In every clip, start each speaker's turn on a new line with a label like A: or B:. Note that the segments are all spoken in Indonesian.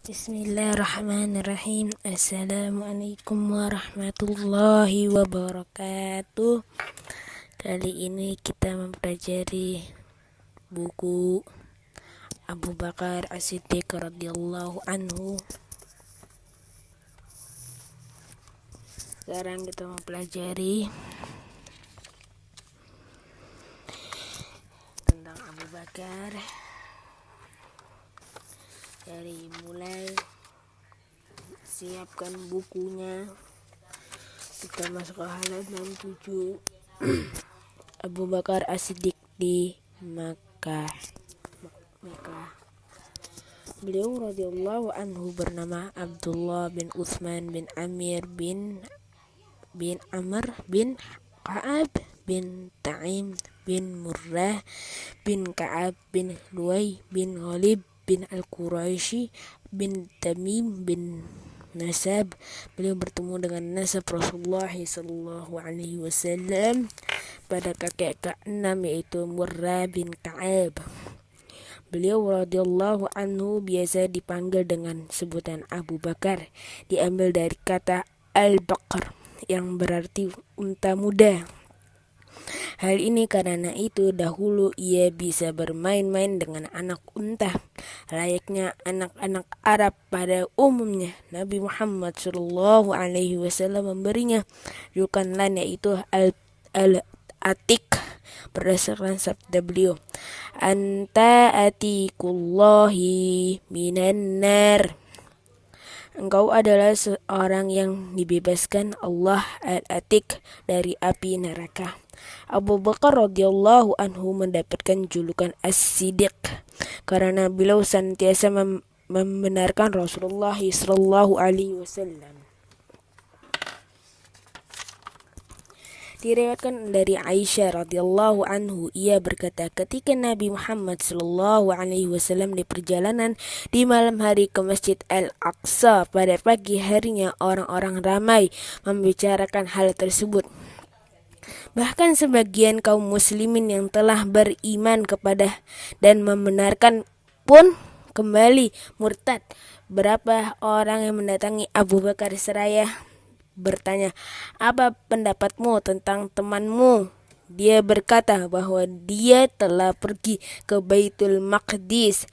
A: Bismillahirrahmanirrahim. Assalamualaikum warahmatullahi wabarakatuh. Kali ini kita mempelajari buku Abu Bakar As-Siddiq radhiyallahu anhu. Sekarang kita mempelajari tentang Abu Bakar dari mulai siapkan bukunya. Kita masuk ke halaman 7. Abu Bakar As-Siddiq di Makkah. Beliau radhiyallahu anhu bernama Abdullah bin Utsman bin Amir bin Amr bin Ka'ab bin Ta'im bin Murrah bin Ka'ab bin Luay bin Ghalib bin Al-Quraisy bin Tamim bin Nasab. Beliau bertemu dengan nasab Rasulullah sallallahu alaihi wasallam pada kakek ke-6, yaitu Murrah bin Ka'ab. Beliau radhiyallahu anhu biasa dipanggil dengan sebutan Abu Bakar, diambil dari kata Al-Baqar yang berarti unta muda. Hal ini karena itu dahulu ia bisa bermain-main dengan anak unta, layaknya anak-anak Arab pada umumnya. Nabi Muhammad sallallahu alaihi wasallam memberinya julukan lain, yaitu Al-Atik, berdasarkan sabda beliau, "Anta atikullahi minan nar." Engkau adalah seorang yang dibebaskan Allah, Al-Atik, dari api neraka. Abu Bakar radhiyallahu anhu mendapatkan julukan As-Siddiq karena beliau senantiasa membenarkan Rasulullah sallallahu alaihi wasallam. Diriwayatkan dari Aisyah radhiyallahu anhu, ia berkata, ketika Nabi Muhammad sallallahu alaihi wasallam di perjalanan di malam hari ke Masjid Al-Aqsa, pada pagi harinya orang-orang ramai membicarakan hal tersebut. Bahkan sebagian kaum muslimin yang telah beriman kepada dan membenarkan pun kembali murtad. Berapa orang yang mendatangi Abu Bakar seraya bertanya, "Apa pendapatmu tentang temanmu?" Dia berkata bahwa dia telah pergi ke Baitul Maqdis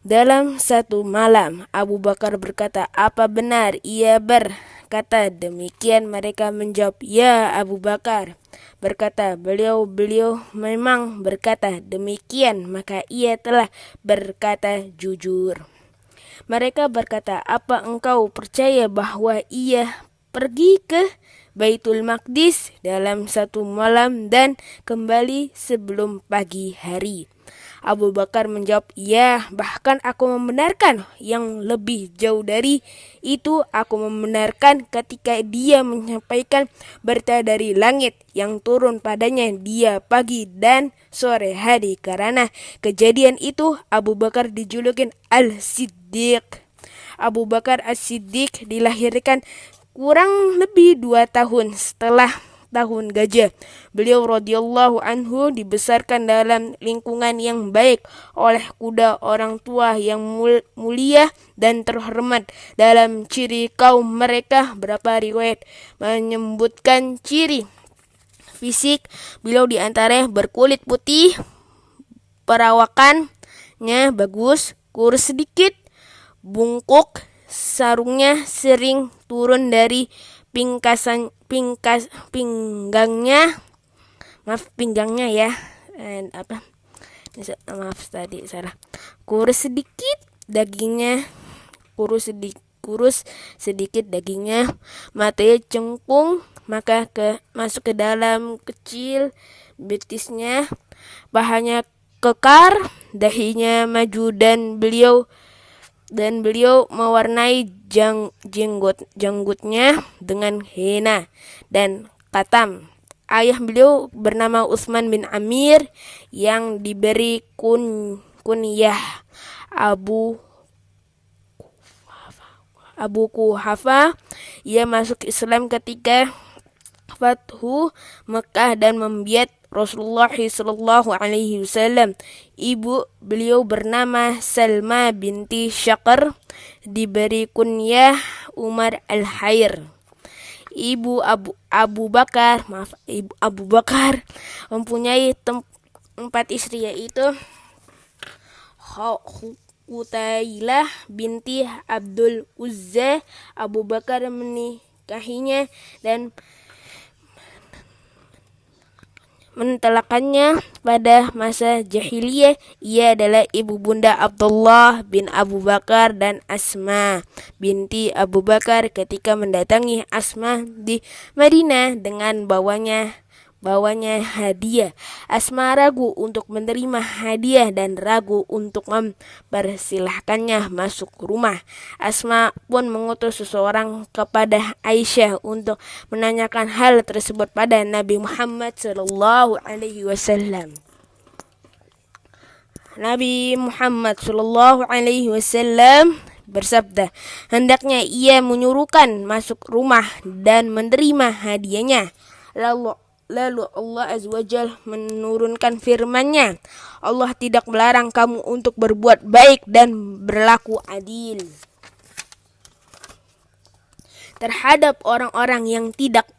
A: dalam satu malam. Abu Bakar berkata, "Apa benar ia berkata demikian?" Mereka menjawab, "Ya Abu Bakar." Berkata beliau memang berkata demikian, maka ia telah berkata jujur. Mereka berkata, "Apa engkau percaya bahwa ia pergi ke Baitul Maqdis dalam satu malam dan kembali sebelum pagi hari?" Abu Bakar menjawab, "Ya, bahkan aku membenarkan yang lebih jauh dari itu. Aku membenarkan ketika dia menyampaikan berita dari langit yang turun padanya dia pagi dan sore hari." Karena kejadian itu Abu Bakar dijulukin Al-Siddiq. Abu Bakar As-Siddiq dilahirkan kurang lebih 2 tahun setelah tahun gajah. Beliau radhiyallahu anhu dibesarkan dalam lingkungan yang baik oleh kuda orang tua yang mulia dan terhormat. Dalam ciri kaum mereka, berapa riwayat menyebutkan ciri fisik beliau diantaranya berkulit putih, perawakannya bagus, kurus sedikit, bungkuk, sarungnya sering turun dari pinggangnya ya. Kurus sedikit dagingnya, matanya cengkung, maka masuk ke dalam kecil, betisnya, pahanya kekar, dahinya maju, dan beliau mewarnai janggutnya dengan henna dan katam. Ayah beliau bernama Utsman bin Amir yang diberi kunyah Abu Quhafa. Ia masuk Islam ketika Fathu Mekah dan membiat Rasulullah sallallahu alaihi wasallam. Ibu beliau bernama Salma binti Syakar, diberi kunyah Umar al-Khair. Ibu Abu Bakar mempunyai 4 istri, yaitu Qutailah binti Abdul Uzza. Abu Bakar menikahinya dan mentalakannya pada masa jahiliyah. Ia adalah ibu bunda Abdullah bin Abu Bakar dan Asma binti Abu Bakar. Ketika mendatangi Asma di Madinah dengan bawanya hadiah, Asma ragu untuk menerima hadiah dan ragu untuk mempersilahkannya masuk rumah. Asma pun mengutus seseorang kepada Aisyah untuk menanyakan hal tersebut pada Nabi Muhammad sallallahu alaihi wasallam. Nabi Muhammad sallallahu alaihi wasallam bersabda, hendaknya ia menyuruhkan masuk rumah dan menerima hadiahnya. Lalu Allah Azza wa Jalla menurunkan firman-Nya, Allah tidak melarang kamu untuk berbuat baik dan berlaku adil terhadap orang-orang yang tidak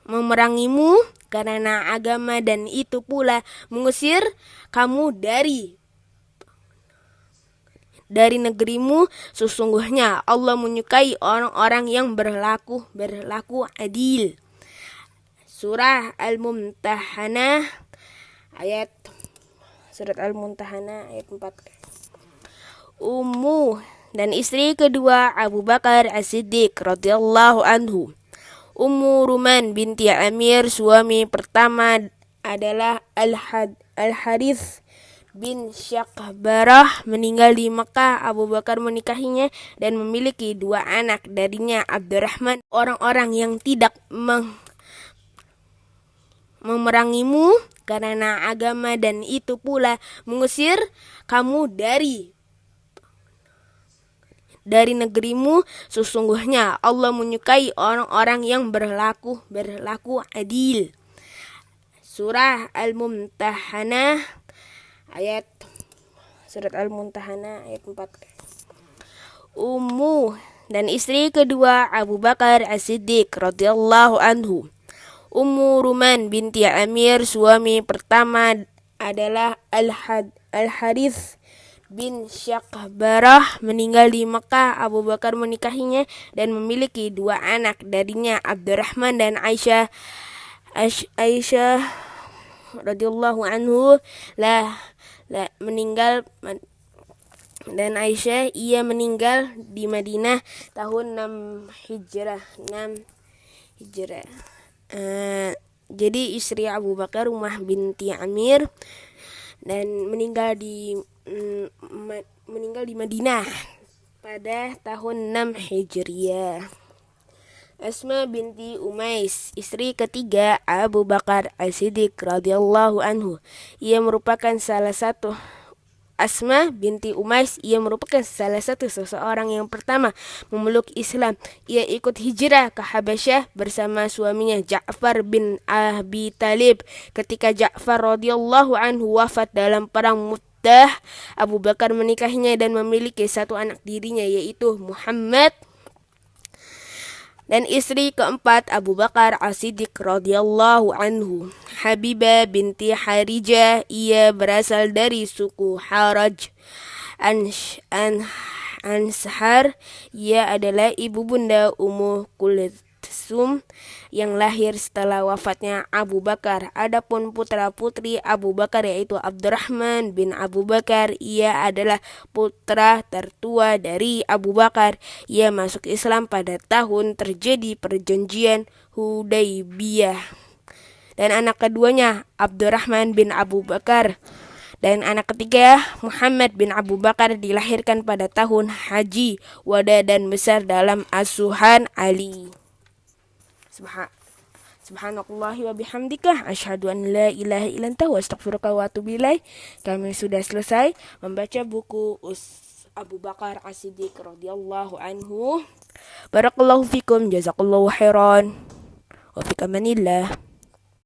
A: memerangimu karena agama, dan itu pula mengusir kamu dari negerimu. Sesungguhnya Allah menyukai orang-orang yang berlaku adil. Surah Al-Mumtahanah ayat 4. Ummu dan istri kedua Abu Bakar As-Siddiq radhiyallahu anhu. Ummu Ruman binti Amir. Suami pertama adalah Al-Harith bin Syakbarah, meninggal di Mekah. Abu Bakar menikahinya dan memiliki 2 anak darinya, Abdurrahman. Orang-orang yang tidak memerangimu karena agama, dan itu pula mengusir kamu dari negerimu. Sesungguhnya Allah menyukai orang-orang yang berlaku adil. Surah Al-Mumtahanah ayat 4. Ummu dan istri kedua Abu Bakar As-Siddiq radhiyallahu anhu. Ummu Ruman binti Amir. Suami pertama adalah Al-Harith bin Syakbarah, meninggal di Mekah. Abu Bakar menikahinya dan memiliki 2 anak darinya, Abdurrahman dan Aisyah radhiyallahu anhu meninggal, dan Aisyah ia meninggal di Madinah tahun 6 Hijrah. Jadi istri Abu Bakar Ummah binti Amir dan meninggal di Madinah pada tahun 6 Hijriah. Asma binti Umais, istri ketiga Abu Bakar As-Siddiq radhiyallahu anhu. Asma binti Umais, ia merupakan salah satu seseorang yang pertama memeluk Islam. Ia ikut hijrah ke Habasyah bersama suaminya Ja'far bin Abi Talib. Ketika Ja'far radhiyallahu anhu wafat dalam perang Mu'tah, Abu Bakar menikahinya dan memiliki 1 anak dirinya, yaitu Muhammad. Dan istri keempat Abu Bakar As-Siddiq radhiyallahu anhu, Habibah binti Harijah. Ia berasal dari suku Haraj Ansar. Ia adalah ibu bunda Ummu Kulthum yang lahir setelah wafatnya Abu Bakar. Adapun putra-putri Abu Bakar yaitu Abdurrahman bin Abu Bakar. Ia adalah putra tertua dari Abu Bakar. Ia masuk Islam pada tahun terjadi perjanjian Hudaybiyah. Dan anak keduanya Abdurrahman bin Abu Bakar. Dan anak ketiga Muhammad bin Abu Bakar dilahirkan pada tahun Haji Wada dan besar dalam asuhan Ali. Subhanallahi wa bihamdika asyhadu an la ilaha illa anta wa astaghfiruka wa atubu ilaik. Kami sudah selesai membaca buku Abu Bakar As-Siddiq radhiyallahu anhu. Barakallahu fikum, jazakallahu khairan. Wa fikamanillah.